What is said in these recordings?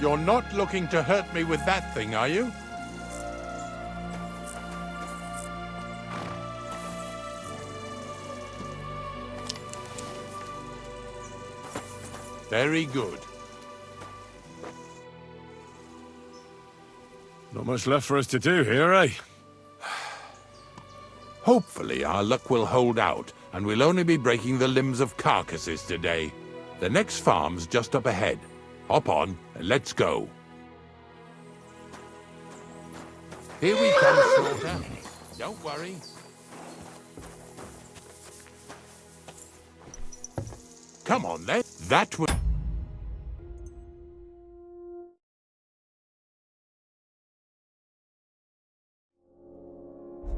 You're not looking to hurt me with that thing, are you? Very good. Not much left for us to do here, eh? Hopefully our luck will hold out, and we'll only be breaking the limbs of carcasses today. The next farm's just up ahead. Hop on, and let's go. Here we come, Slaughter. Don't worry. Come on, then. That was...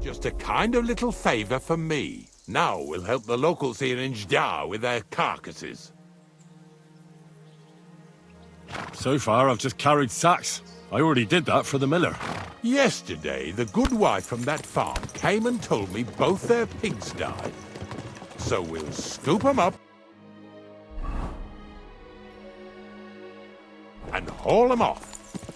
just a kind of little favor for me. Now we'll help the locals here in Jda with their carcasses. So far, I've just carried sacks. I already did that for the miller. Yesterday, the good wife from that farm came and told me both their pigs died. So we'll scoop them up and haul them off.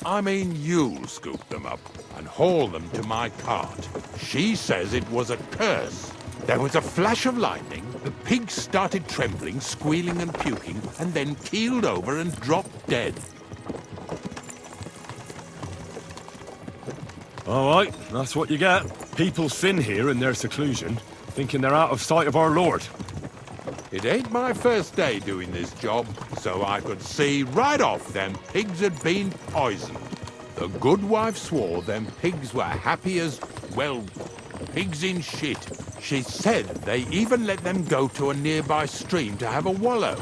I mean, you'll scoop them up and haul them to my cart. She says it was a curse. There was a flash of lightning, the pigs started trembling, squealing and puking, and then keeled over and dropped dead. All right, that's what you get. People sin here in their seclusion, thinking they're out of sight of our Lord. It ain't my first day doing this job, so I could see right off them pigs had been poisoned. The good wife swore them pigs were happy as, well, pigs in shit. She said they even let them go to a nearby stream to have a wallow.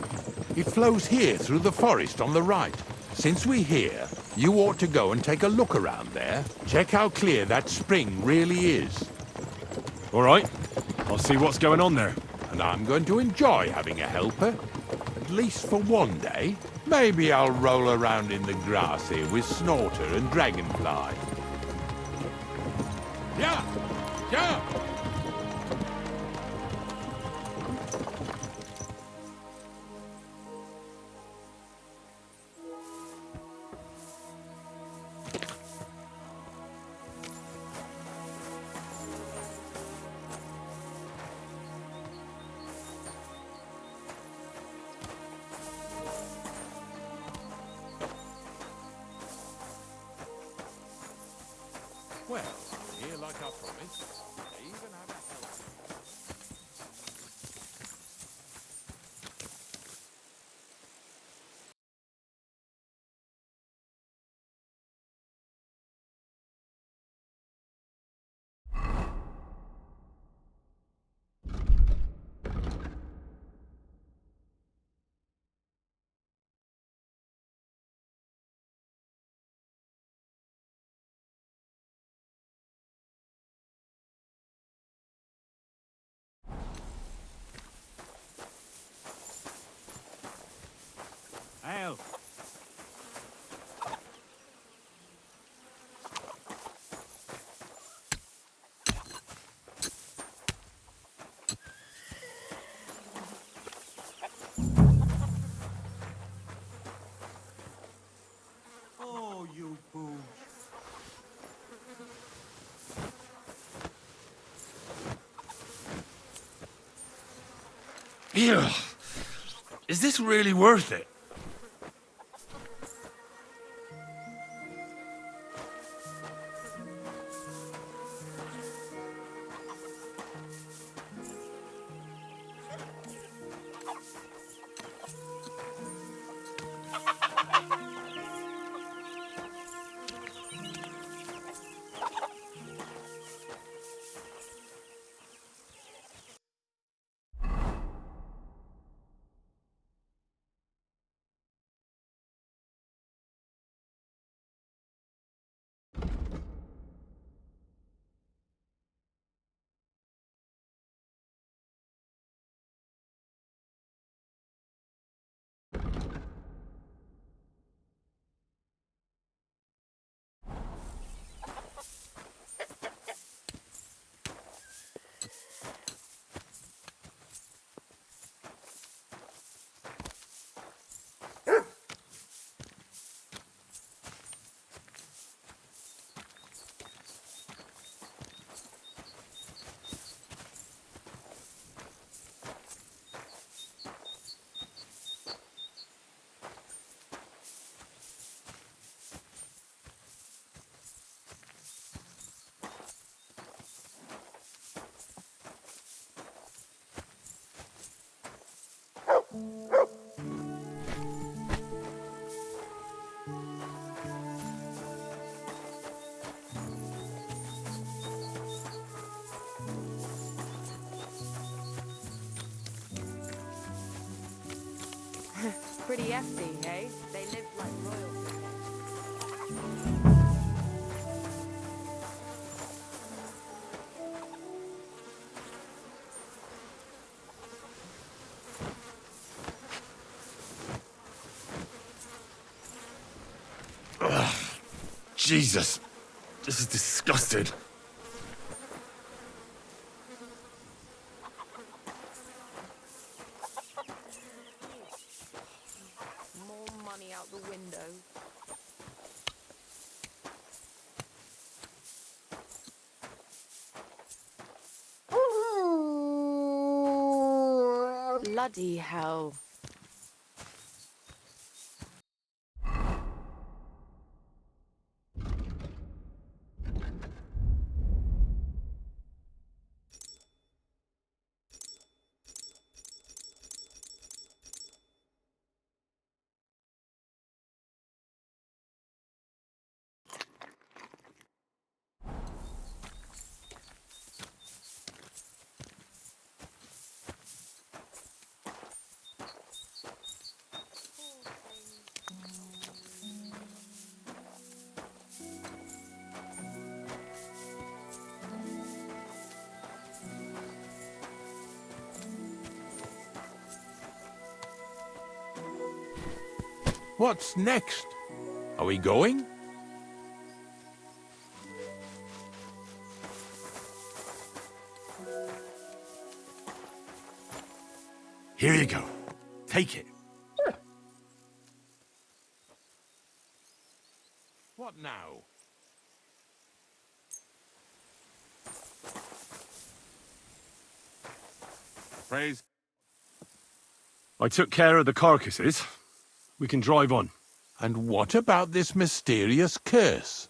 It flows here through the forest on the right. Since we're here, you ought to go and take a look around there. Check how clear that spring really is. All right, I'll see what's going on there. And I'm going to enjoy having a helper. At least for one day. Maybe I'll roll around in the grass here with Snorter and Dragonfly. Yeah! Yeah! Well, here like I promised, I even have a helper. Al. Oh, you booge. Ew. Is this really worth it? Pretty hefty, eh? They live like royalty. Jesus, this is disgusting. More money out the window. Bloody hell. What's next? Are we going? Here you go. Take it. What now? Praise. I took care of the carcasses. We can drive on. And what about this mysterious curse?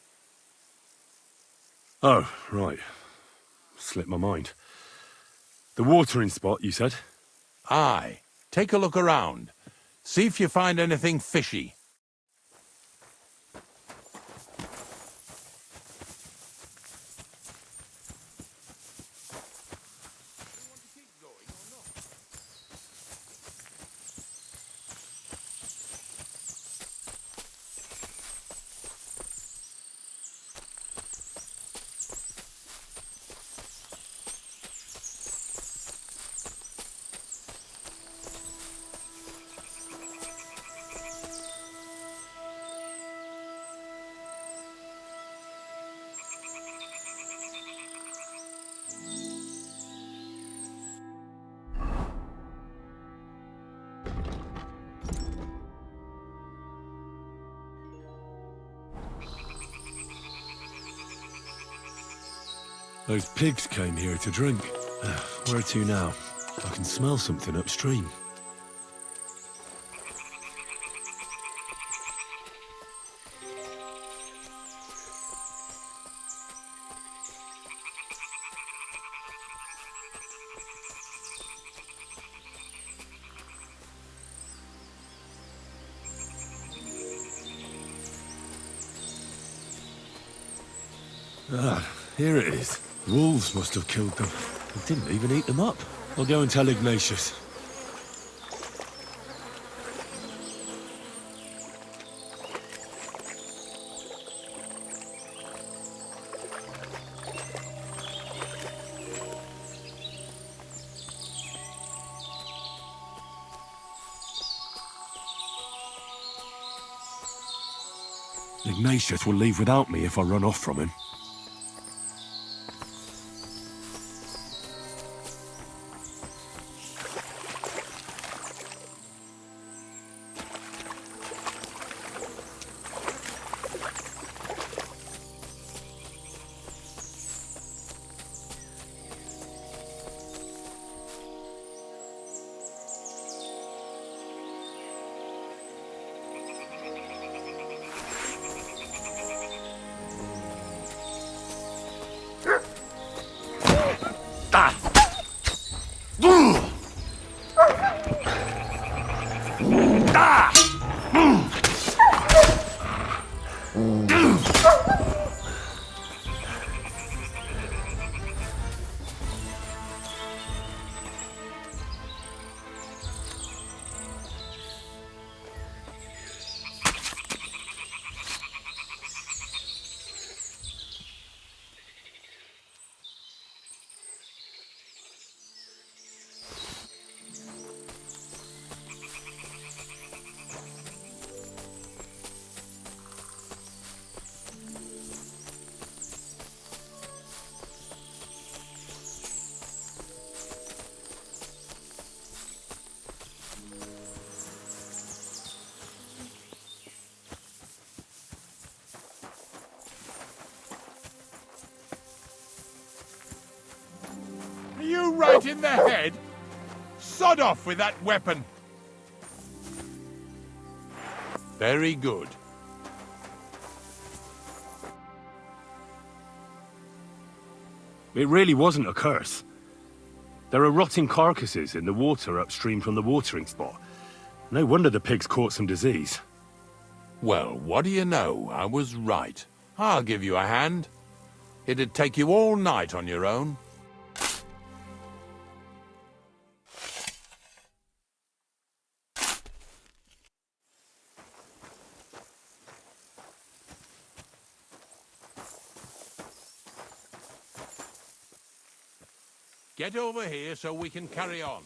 Oh, right. Slipped my mind. The watering spot, you said? Aye. Take a look around. See if you find anything fishy. Those pigs came here to drink. Where to now? I can smell something upstream. Ah, here it is. Wolves must have killed them. They didn't even eat them up. I'll go and tell Ignatius. Ignatius will leave without me if I run off from him. right in the head? Sod off with that weapon. Very good. It really wasn't a curse. There are rotting carcasses in the water upstream from the watering spot. No wonder the pigs caught some disease. Well, what do you know? I was right. I'll give you a hand. It'd take you all night on your own. Get over here so we can carry on.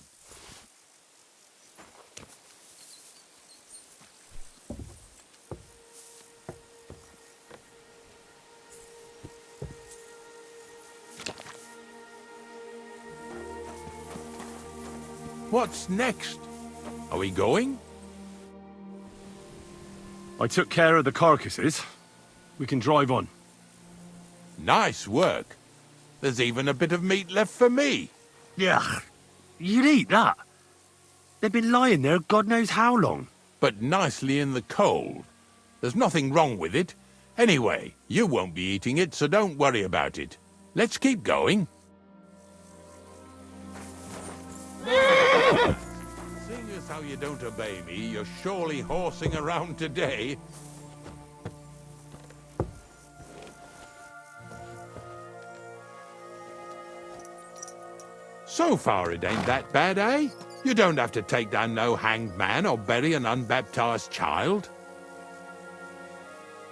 What's next? Are we going? I took care of the carcasses. We can drive on. Nice work. There's even a bit of meat left for me. Yeah, you'd eat that. They've been lying there God knows how long. But nicely in the cold. There's nothing wrong with it. Anyway, you won't be eating it, so don't worry about it. Let's keep going. Seeing as how you don't obey me, you're surely horsing around today. So far it ain't that bad, eh? You don't have to take down no hanged man or bury an unbaptized child.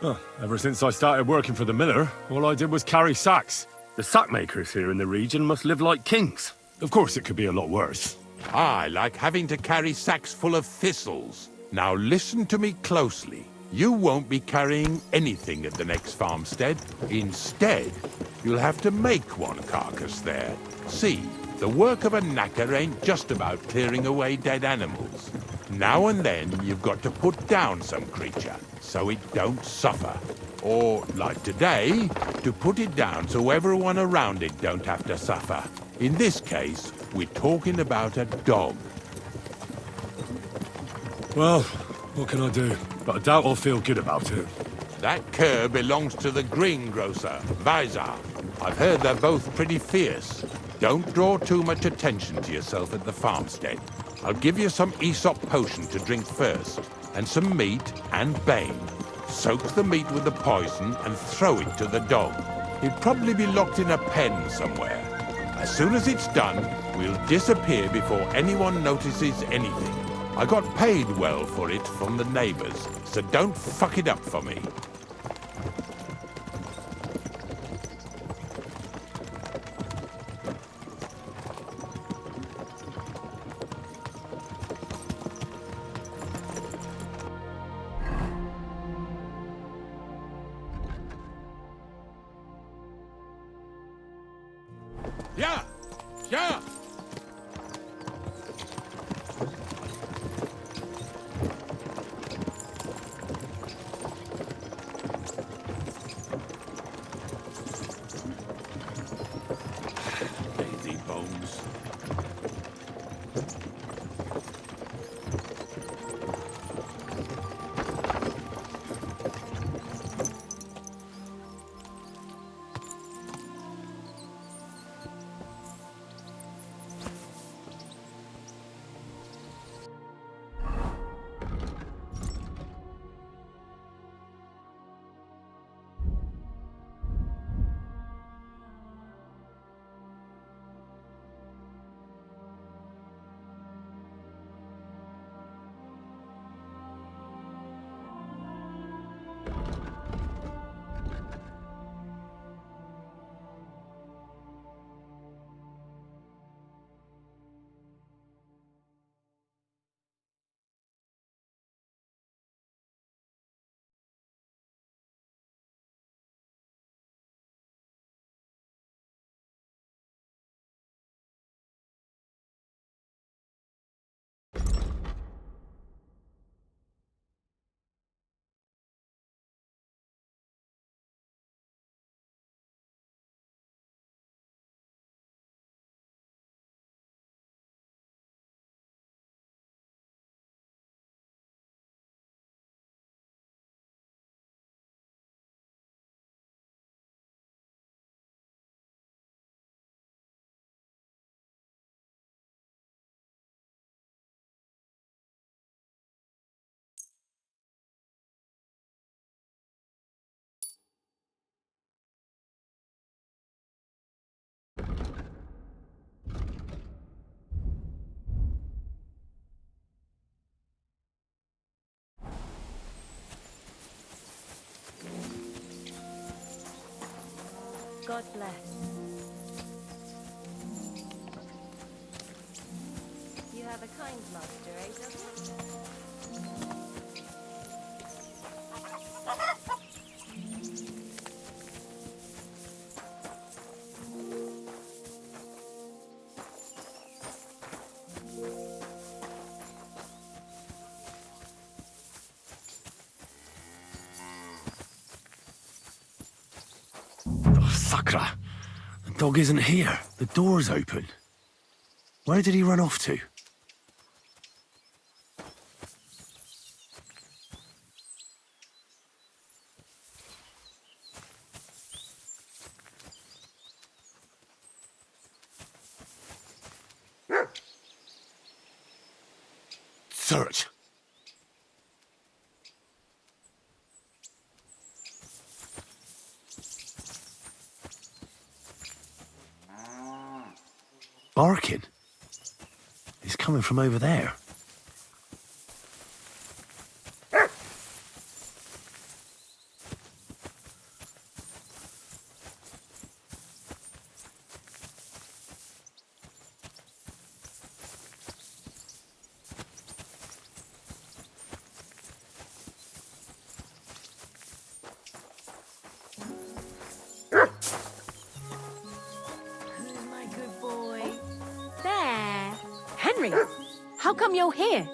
Oh, ever since I started working for the miller, all I did was carry sacks. The sack makers here in the region must live like kings. Of course, it could be a lot worse. I like having to carry sacks full of thistles. Now listen to me closely. You won't be carrying anything at the next farmstead. Instead, you'll have to make one carcass there. See, the work of a knacker ain't just about clearing away dead animals. Now and then, you've got to put down some creature, so it don't suffer. Or, like today, to put it down so everyone around it don't have to suffer. In this case, we're talking about a dog. Well, what can I do? But I doubt I'll feel good about it. That cur belongs to the greengrocer, Vizar. I've heard they're both pretty fierce. Don't draw too much attention to yourself at the farmstead. I'll give you some Aesop potion to drink first, and some meat and bane. Soak the meat with the poison and throw it to the dog. He'll probably be locked in a pen somewhere. As soon as it's done, we'll disappear before anyone notices anything. I got paid well for it from the neighbors, so don't fuck it up for me. Yeah! Yeah! Lazy bones. God bless. You have a kind master, eh, Douglas? Oh, Sakra! The dog isn't here. The door's open. Where did he run off to? Search. Barking. He's coming from over there. My good boy. There. Henry, how come you're here?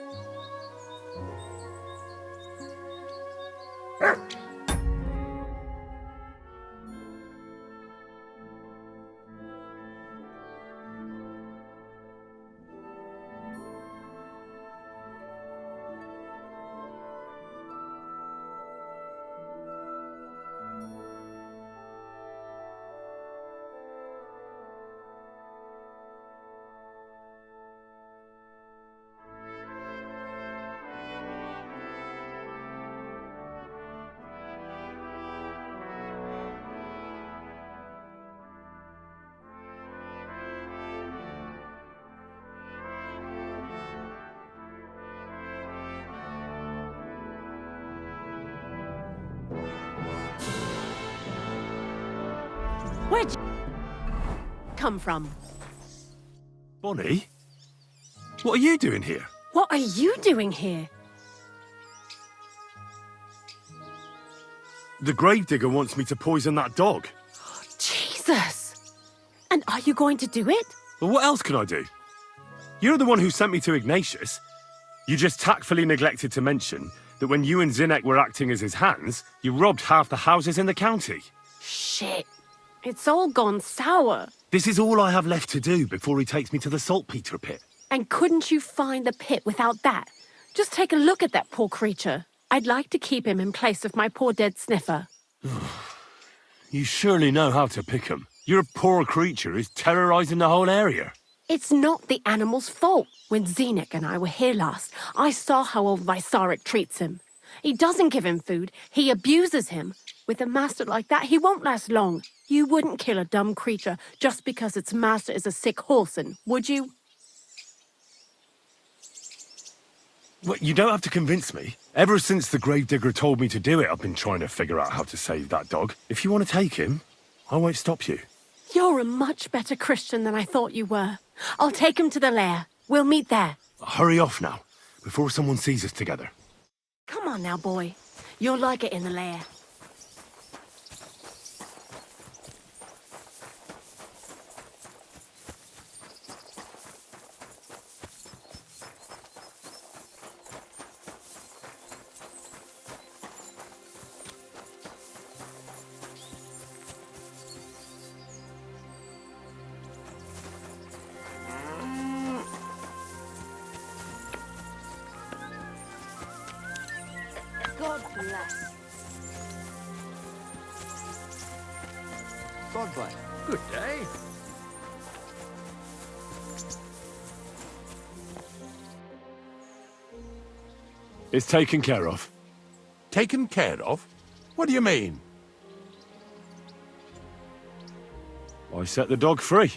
Where'd you come from? Bonnie? What are you doing here? What are you doing here? The gravedigger wants me to poison that dog. Jesus! And are you going to do it? Well, what else can I do? You're the one who sent me to Ignatius. You just tactfully neglected to mention that when you and Zinnek were acting as his hands, you robbed half the houses in the county. Shit. It's all gone sour. This is all I have left to do before he takes me to the saltpeter pit. And couldn't you find the pit without that? Just take a look at that poor creature. I'd like to keep him in place of my poor dead sniffer. You surely know how to pick 'em. Your poor creature is terrorizing the whole area. It's not the animal's fault. When Zinnek and I were here last, I saw how old Vysarik treats him. He doesn't give him food, he abuses him. With a master like that, he won't last long. You wouldn't kill a dumb creature just because its master is a sick horseman, would you? Well, you don't have to convince me. Ever since the gravedigger told me to do it, I've been trying to figure out how to save that dog. If you want to take him, I won't stop you. You're a much better Christian than I thought you were. I'll take him to the lair. We'll meet there. Hurry off now, before someone sees us together. Come on now, boy. You'll like it in the lair. God bless. God bless. Good day. It's taken care of. Taken care of? What do you mean? I set the dog free.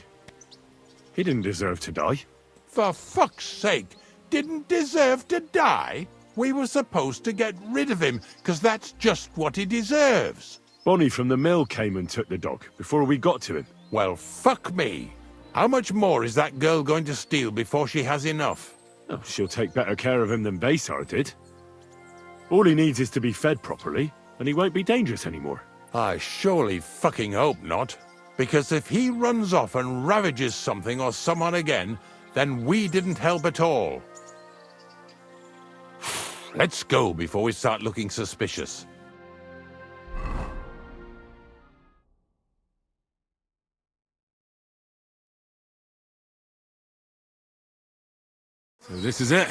He didn't deserve to die. For fuck's sake, didn't deserve to die? We were supposed to get rid of him, because that's just what he deserves. Bonnie from the mill came and took the dog before we got to him. Well, fuck me. How much more is that girl going to steal before she has enough? Oh, she'll take better care of him than Baysar did. All he needs is to be fed properly, and he won't be dangerous anymore. I surely fucking hope not. Because if he runs off and ravages something or someone again, then we didn't help at all. Let's go before we start looking suspicious. So this is it.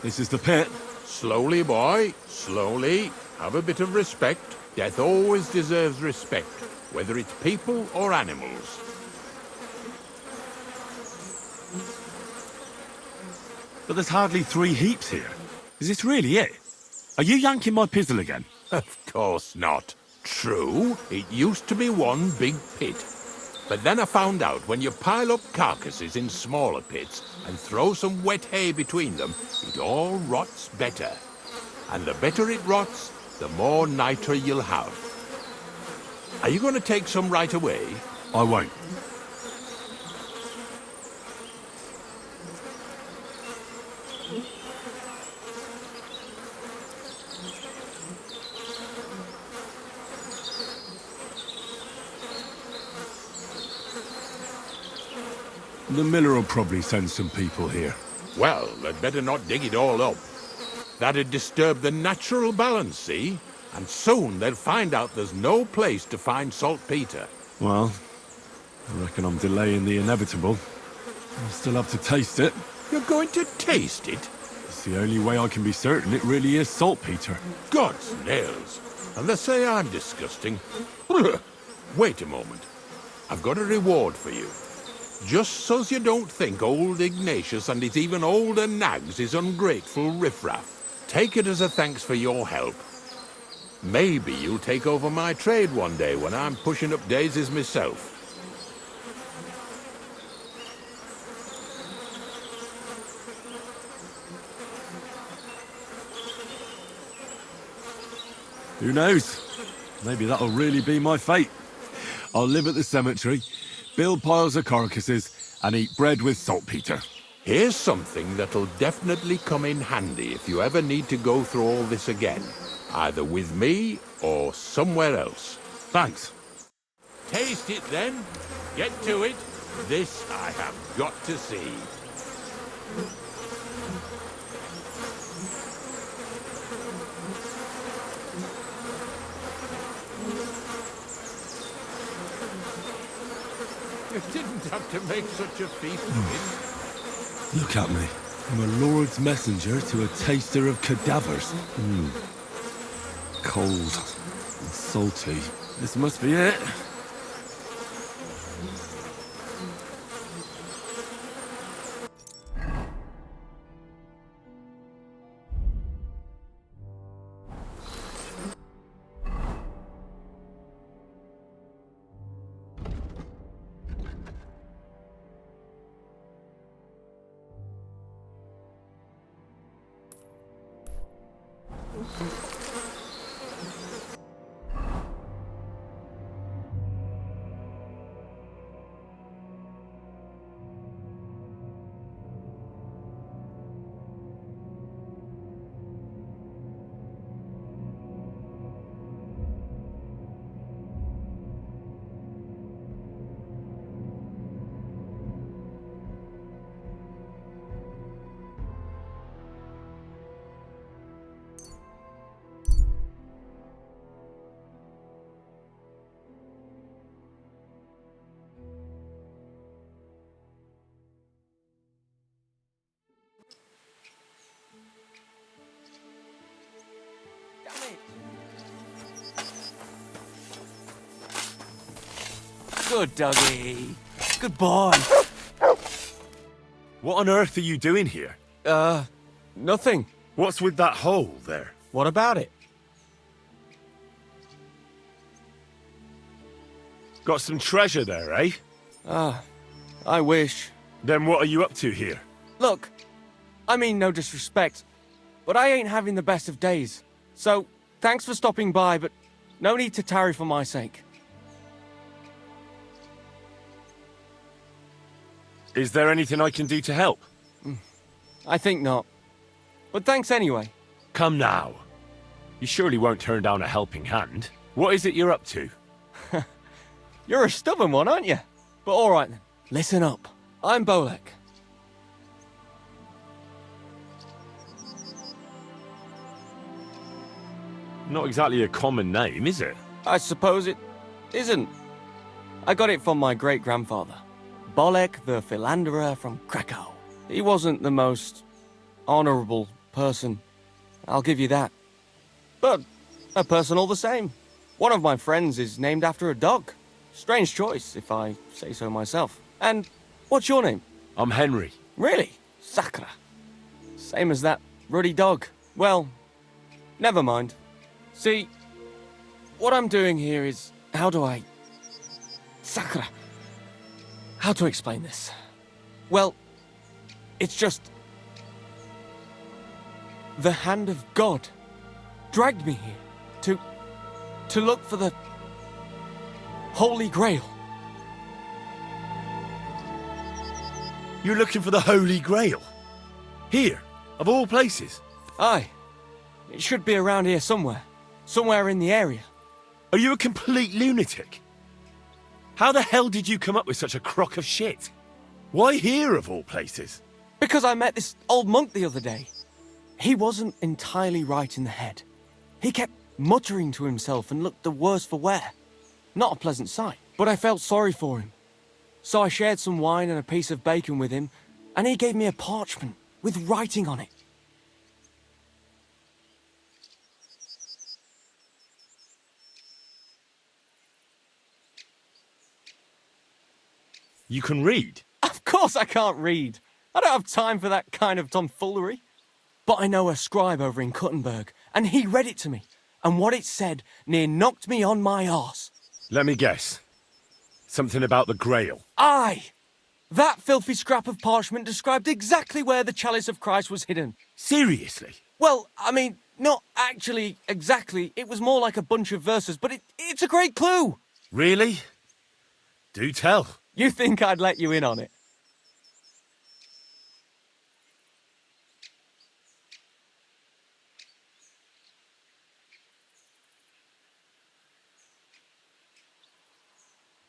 This is the pit. Slowly, boy, slowly. Have a bit of respect. Death always deserves respect, whether it's people or animals. But there's hardly 3 heaps here. Is this really it? Are you yanking my pizzle again? Of course not. True, it used to be one big pit. But then I found out when you pile up carcasses in smaller pits and throw some wet hay between them, it all rots better. And the better it rots, the more nitre you'll have. Are you going to take some right away? I won't. The miller will probably send some people here. Well, they'd better not dig it all up. That'd disturb the natural balance, see? And soon they'll find out there's no place to find saltpeter. Well, I reckon I'm delaying the inevitable. I'll still have to taste it. You're going to taste it? It's the only way I can be certain it really is saltpeter. God's nails. And they say I'm disgusting. Wait a moment. I've got a reward for you. Just so's you don't think old Ignatius and his even older nags is ungrateful riffraff. Take it as a thanks for your help. Maybe you'll take over my trade one day when I'm pushing up daisies myself. Who knows? Maybe that'll really be my fate. I'll live at the cemetery, build piles of carcasses, and eat bread with saltpeter. Here's something that'll definitely come in handy if you ever need to go through all this again. Either with me or somewhere else. Thanks. Taste it then. Get to it. This I have got to see. You didn't have to make such a feast of it. Look at me. I'm a lord's messenger to a taster of cadavers. Cold and salty. This must be it. Good doggy. Good boy. What on earth are you doing here? Nothing. What's with that hole there? What about it? Got some treasure there, eh? I wish. Then what are you up to here? Look, I mean no disrespect, but I ain't having the best of days. So, thanks for stopping by, but No need to tarry for my sake. Is there anything I can do to help? I think not. But thanks anyway. Come now. You surely won't turn down a helping hand. What is it you're up to? You're a stubborn one, aren't you? But all right then. Listen up. I'm Bolek. Not exactly a common name, is it? I suppose it isn't. I got it from my great-grandfather, Bolek the Philanderer from Krakow. He wasn't the most honourable person, I'll give you that. But a person all the same. One of my friends is named after a dog. Strange choice, if I say so myself. And what's your name? I'm Henry. Really? Sakra. Same as that ruddy dog. Well, never mind. See, what I'm doing here is... Sakra. How to explain this? Well, it's just... The hand of God dragged me here to look for the Holy Grail. You're looking for the Holy Grail? Here, of all places? Aye. It should be around here somewhere. Somewhere in the area. Are you a complete lunatic? How the hell did you come up with such a crock of shit? Why here, of all places? Because I met this old monk the other day. He wasn't entirely right in the head. He kept muttering to himself and looked the worse for wear. Not a pleasant sight, but I felt sorry for him. So I shared some wine and a piece of bacon with him, and he gave me a parchment with writing on it. You can read? Of course I can't read. I don't have time for that kind of tomfoolery. But I know a scribe over in Kuttenberg, and he read it to me. And what it said near knocked me on my arse. Let me guess. Something about the Grail. Aye! That filthy scrap of parchment described exactly where the chalice of Christ was hidden. Seriously? Well, I mean, not actually exactly. It was more like a bunch of verses, but it's a great clue. Really? Do tell. You think I'd let you in on it?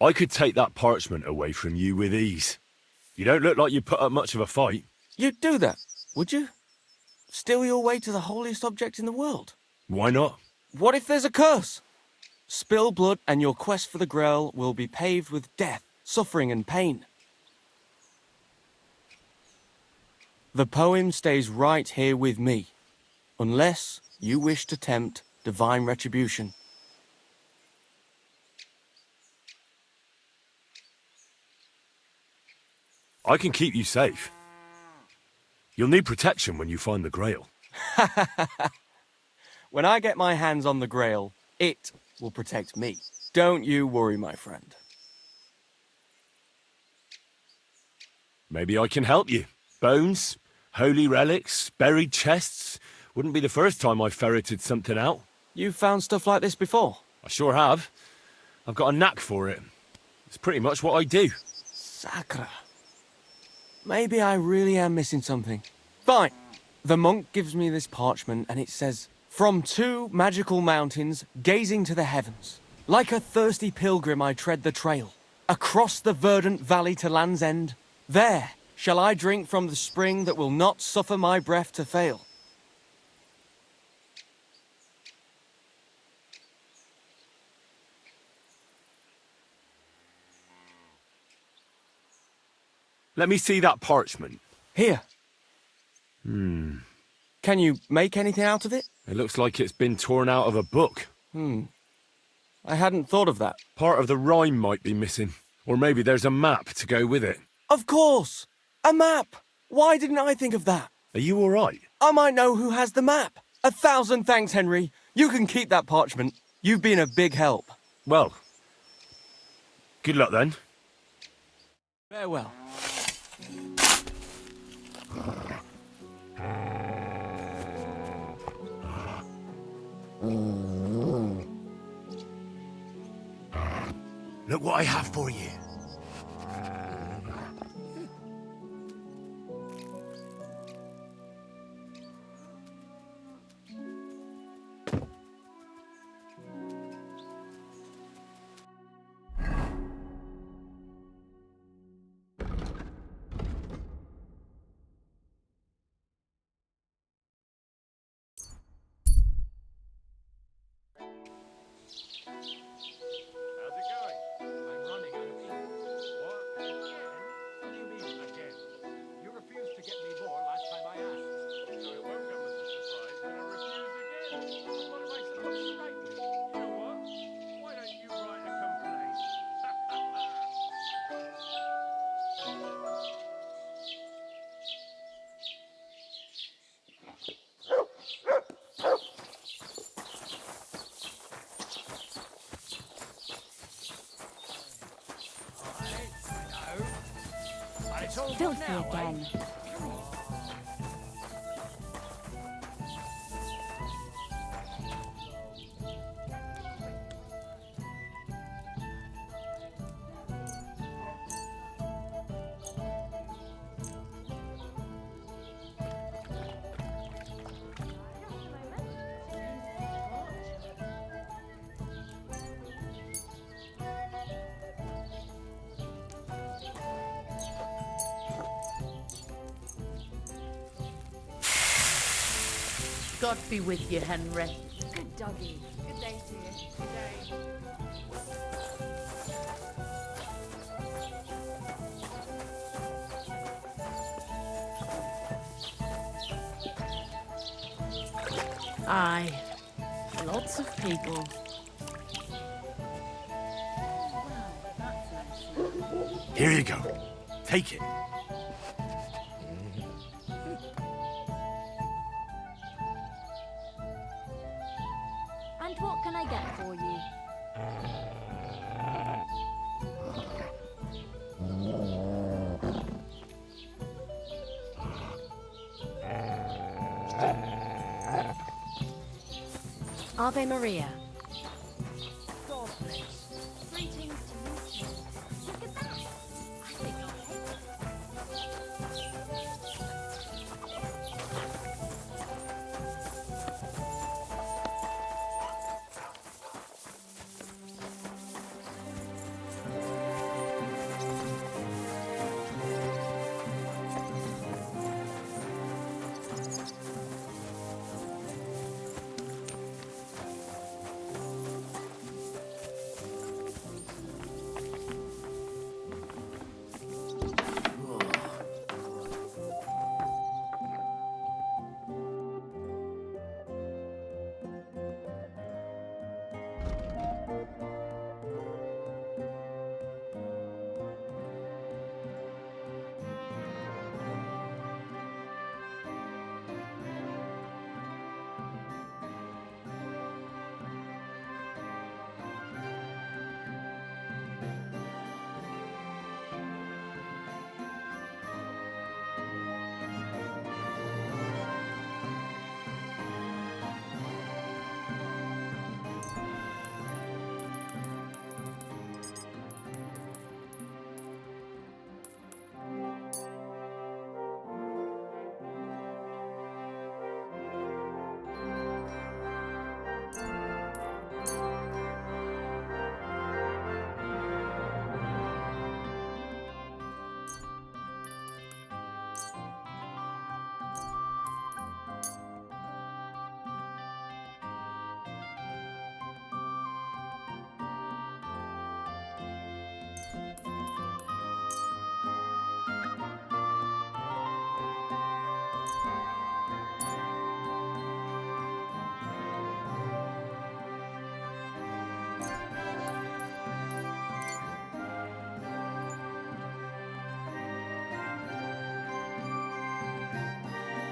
I could take that parchment away from you with ease. You don't look like you put up much of a fight. You'd do that, would you? Steal your way to the holiest object in the world? Why not? What if there's a curse? Spill blood and your quest for the Grail will be paved with death, suffering and pain. The poem stays right here with me, unless you wish to tempt divine retribution. I can keep you safe. You'll need protection when you find the Grail. When I get my hands on the Grail, it will protect me. Don't you worry, my friend. Maybe I can help you. Bones, holy relics, buried chests. Wouldn't be the first time I ferreted something out. You've found stuff like this before? I sure have. I've got a knack for it. It's pretty much what I do. Sakra. Maybe I really am missing something. Fine. The monk gives me this parchment and it says, "From two magical mountains, gazing to the heavens. Like a thirsty pilgrim I tread the trail. Across the verdant valley to Land's End. There shall I drink from the spring that will not suffer my breath to fail." Let me see that parchment. Here. Can you make anything out of it? It looks like it's been torn out of a book. I hadn't thought of that. Part of the rhyme might be missing. Or maybe there's a map to go with it. Of course! A map! Why didn't I think of that? Are you all right? I might know who has the map. 1,000 thanks, Henry. You can keep that parchment. You've been a big help. Well, good luck then. Farewell. Look what I have for you. Filthy again. God be with you, Henry. Good doggy. Good day to you. Good day. Aye. Lots of people. Here you go. Take it. And what can I get for you? Ave Maria. God bless. Greetings to you too. Look at that. I think I'll take it.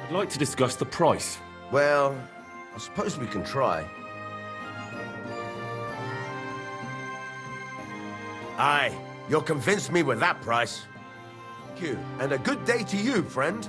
I'd like to discuss the price. Well, I suppose we can try. Aye, you'll convince me with that price. Thank you, and a good day to you, friend.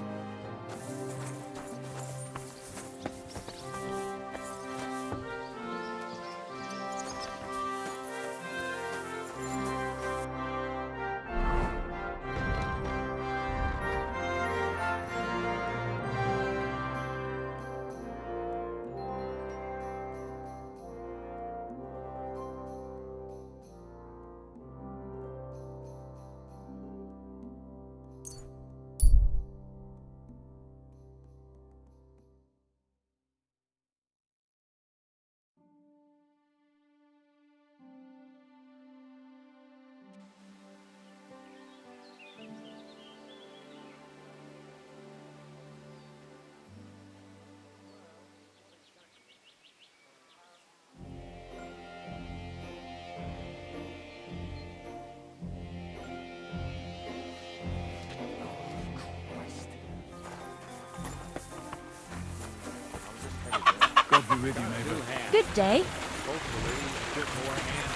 with you, neighbor. Good day. Hopefully, a bit more handy.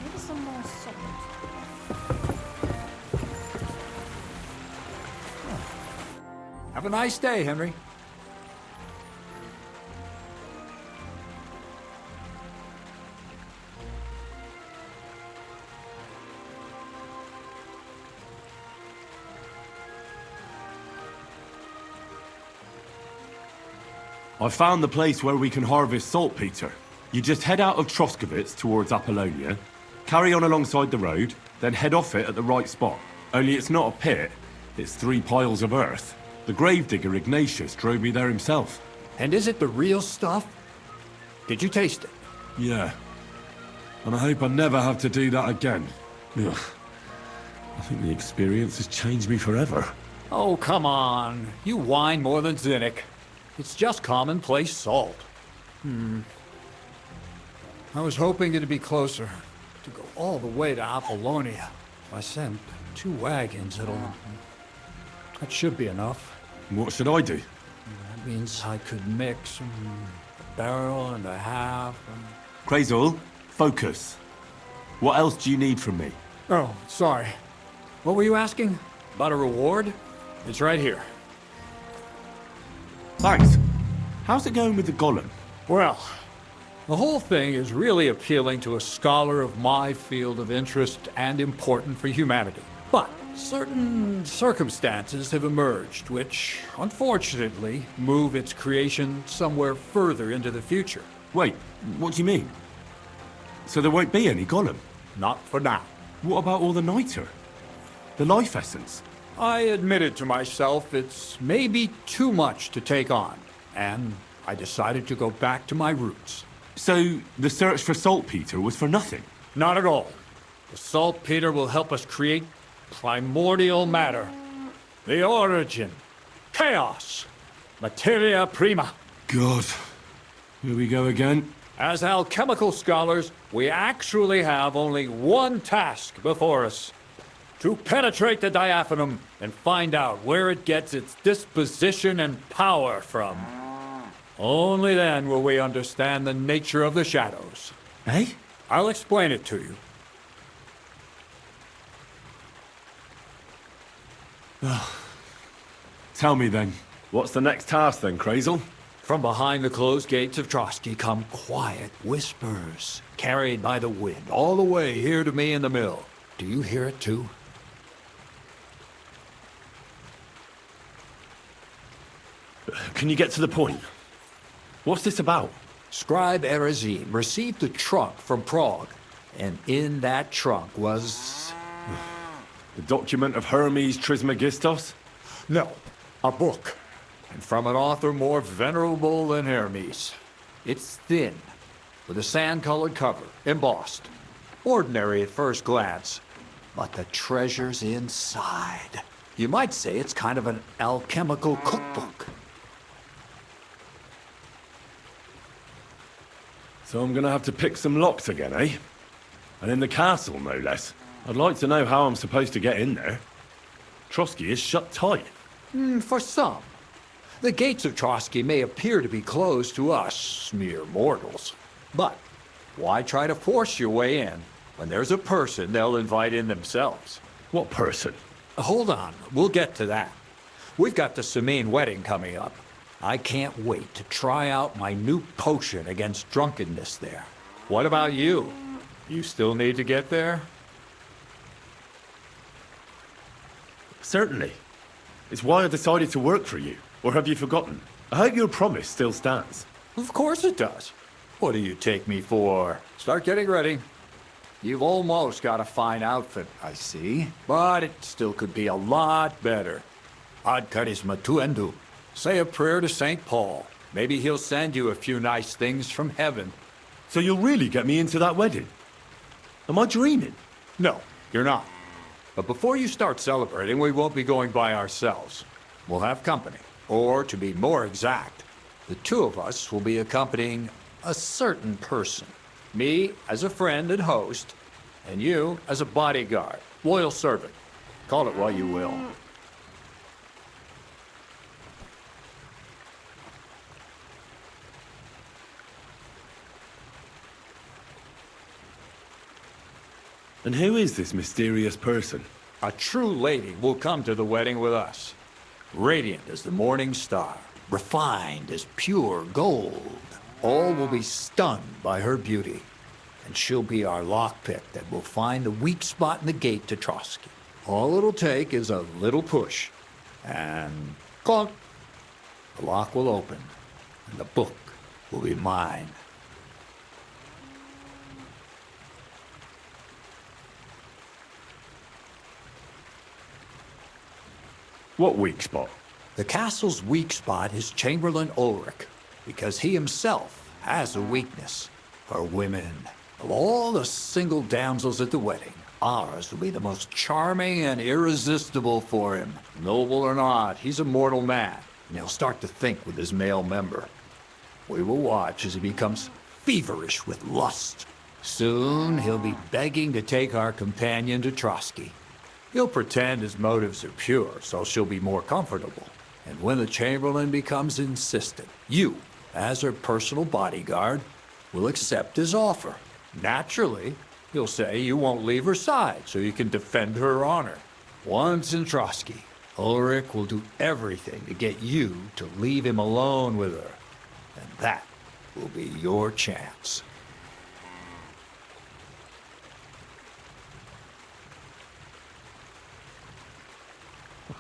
Maybe some more salt. Have a nice day, Henry. I found the place where we can harvest saltpeter. You just head out of Troskowitz towards Apollonia, carry on alongside the road, then head off it at the right spot. Only it's not a pit, it's 3 piles of earth. The gravedigger Ignatius drove me there himself. And is it the real stuff? Did you taste it? Yeah. And I hope I never have to do that again. Ugh. I think the experience has changed me forever. Oh, come on. You whine more than Zinnik. It's just commonplace salt. I was hoping it'd be closer. To go all the way to Apollonia. I sent 2 wagons, that should be enough. What should I do? That means I could mix a barrel and a half. Crazel, focus. What else do you need from me? Oh, sorry. What were you asking? About a reward? It's right here. Thanks. How's it going with the golem? Well, the whole thing is really appealing to a scholar of my field of interest and important for humanity. But certain circumstances have emerged which, unfortunately, move its creation somewhere further into the future. Wait, what do you mean? So there won't be any golem? Not for now. What about all the niter? The life essence? I admitted to myself it's maybe too much to take on, and I decided to go back to my roots. So the search for saltpeter was for nothing? Not at all. The saltpeter will help us create primordial matter. The origin. Chaos. Materia prima. God. Here we go again. As alchemical scholars, we actually have only one task before us. To penetrate the diaphanum and find out where it gets its disposition and power from. Only then will we understand the nature of the shadows. Eh? I'll explain it to you. Tell me then, what's the next task then, Crazel? From behind the closed gates of Trotsky come quiet whispers, carried by the wind, all the way here to me in the mill. Do you hear it too? Can you get to the point? What's this about? Scribe Erezine received a trunk from Prague, and in that trunk was... The document of Hermes Trismegistos? No, a book. And from an author more venerable than Hermes. It's thin, with a sand-colored cover, embossed. Ordinary at first glance, but the treasure's inside. You might say it's kind of an alchemical cookbook. So I'm gonna have to pick some locks again, eh? And in the castle, no less. I'd like to know how I'm supposed to get in there. Trotsky is shut tight. For some. The gates of Trotsky may appear to be closed to us, mere mortals. But why try to force your way in when there's a person they'll invite in themselves? What person? Hold on, we'll get to that. We've got the Samine wedding coming up. I can't wait to try out my new potion against drunkenness there. What about you? You still need to get there? Certainly. It's why I decided to work for you. Or have you forgotten? I hope your promise still stands. Of course it does. What do you take me for? Start getting ready. You've almost got a fine outfit, I see. But it still could be a lot better. Ad charisma tuendu. Say a prayer to St. Paul. Maybe he'll send you a few nice things from heaven. So you'll really get me into that wedding? Am I dreaming? No, you're not. But before you start celebrating, we won't be going by ourselves. We'll have company. Or, to be more exact, the two of us will be accompanying a certain person. Me as a friend and host, and you as a bodyguard, loyal servant. Call it what you will. And who is this mysterious person? A true lady will come to the wedding with us. Radiant as the morning star, refined as pure gold. All will be stunned by her beauty. And she'll be our lockpick that will find the weak spot in the gate to Trotsky. All it'll take is a little push. And clunk. The lock will open. And the book will be mine. What weak spot? The castle's weak spot is Chamberlain Ulrich, because he himself has a weakness for women. Of all the single damsels at the wedding, ours will be the most charming and irresistible for him. Noble or not, he's a mortal man, and he'll start to think with his male member. We will watch as he becomes feverish with lust. Soon, he'll be begging to take our companion to Trotsky. He'll pretend his motives are pure, so she'll be more comfortable. And when the Chamberlain becomes insistent, you, as her personal bodyguard, will accept his offer. Naturally, he'll say you won't leave her side so you can defend her honor. Once in Trotsky, Ulrich will do everything to get you to leave him alone with her. And that will be your chance.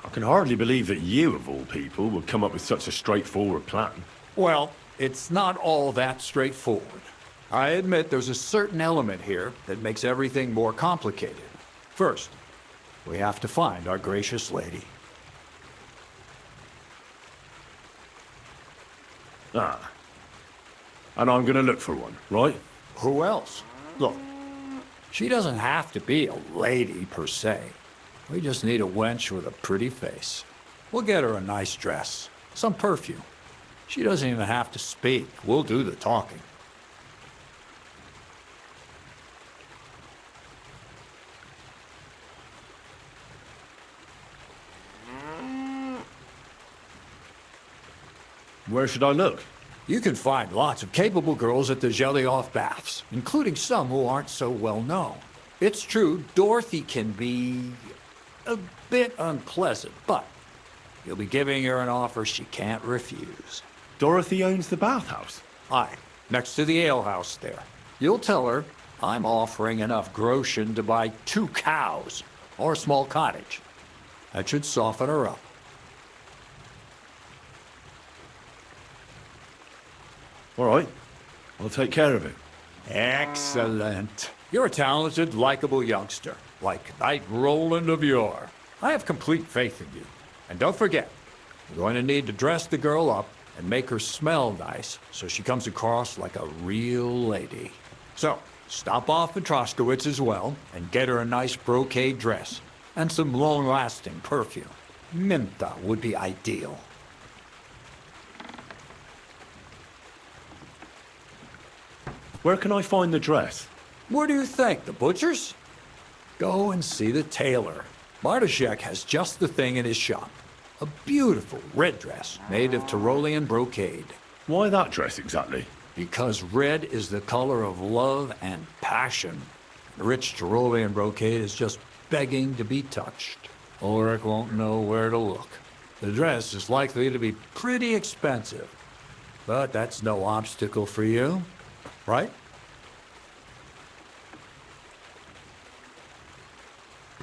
I can hardly believe that you, of all people, would come up with such a straightforward plan. Well, it's not all that straightforward. I admit there's a certain element here that makes everything more complicated. First, we have to find our gracious lady. Ah. And I'm gonna look for one, right? Who else? Look, she doesn't have to be a lady per se. We just need a wench with a pretty face. We'll get her a nice dress, some perfume. She doesn't even have to speak. We'll do the talking. Where should I look? You can find lots of capable girls at the Jelly-Off Baths, including some who aren't so well known. It's true, Dorothy can be a bit unpleasant, but you'll be giving her an offer she can't refuse. Dorothy owns the bathhouse. Aye, next to the alehouse there. You'll tell her I'm offering enough groschen to buy 2 cows or a small cottage. That should soften her up. All right, I'll take care of it. Excellent. You're a talented, likable youngster, like Knight Roland of yore. I have complete faith in you. And don't forget, you're going to need to dress the girl up and make her smell nice so she comes across like a real lady. So, stop off at Troskowitz as well and get her a nice brocade dress and some long-lasting perfume. Minta would be ideal. Where can I find the dress? Where do you think? The butcher's? Go and see the tailor. Bartoszek has just the thing in his shop. A beautiful red dress made of Tyrolean brocade. Why that dress exactly? Because red is the color of love and passion. Rich Tyrolean brocade is just begging to be touched. Ulrich won't know where to look. The dress is likely to be pretty expensive. But that's no obstacle for you, right?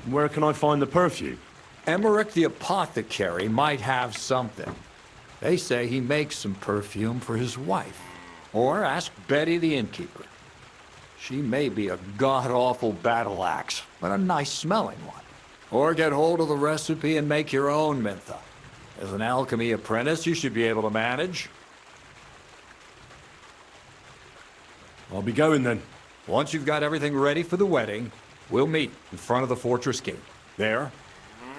Where can I find the perfume? Emmerich the apothecary might have something. They say he makes some perfume for his wife. Or ask Betty the innkeeper. She may be a god-awful battle axe, but a nice-smelling one. Or get hold of the recipe and make your own Mintha. As an alchemy apprentice, you should be able to manage. I'll be going then. Once you've got everything ready for the wedding, we'll meet in front of the fortress gate. There,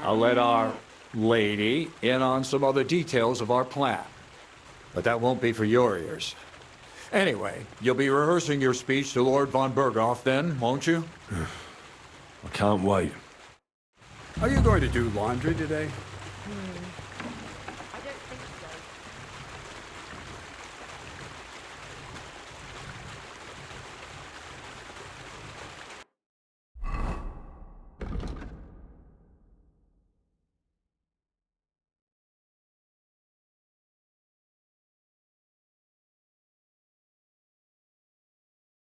I'll let our lady in on some other details of our plan. But that won't be for your ears. Anyway, you'll be rehearsing your speech to Lord von Berghoff then, won't you? I can't wait. Are you going to do laundry today?